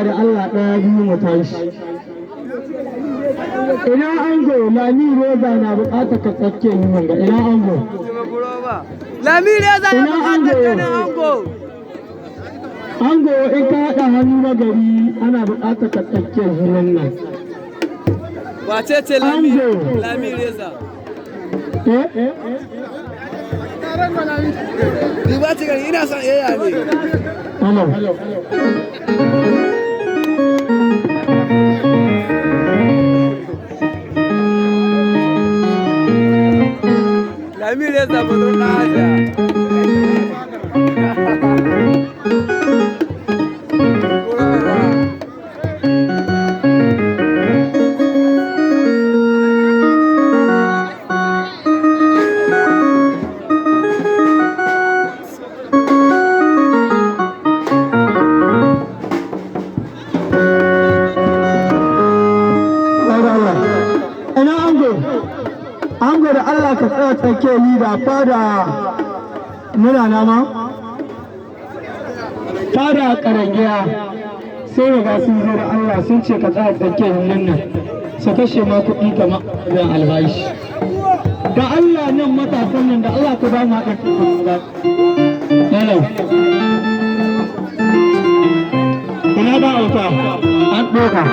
da Allah ɗaya biyu mu tashi. Ina ango Lami Roza na buƙatar ka tsakke yi manga ina ango. Lami Roza na buƙatar ganin ango. Ango in ka haɗa hannu na gari ana buƙatar ka tsakke hilin nan. Wace ce Lami Roza? Ni ba ci gari ina son yaya ne. Hello. Lami Roza ba zo ɗaja. Ango da Allah ka tsaya tsake ni da fada muna nama fada karangiya sai ga sun zo da Allah sun ce ka tsaya tsake ni nan su kashe ma kuɗi kamar ɗan albashi da Allah nan matasan nan da Allah ka ba mu haɗin kuɗi hello ina ba auta an ɗoka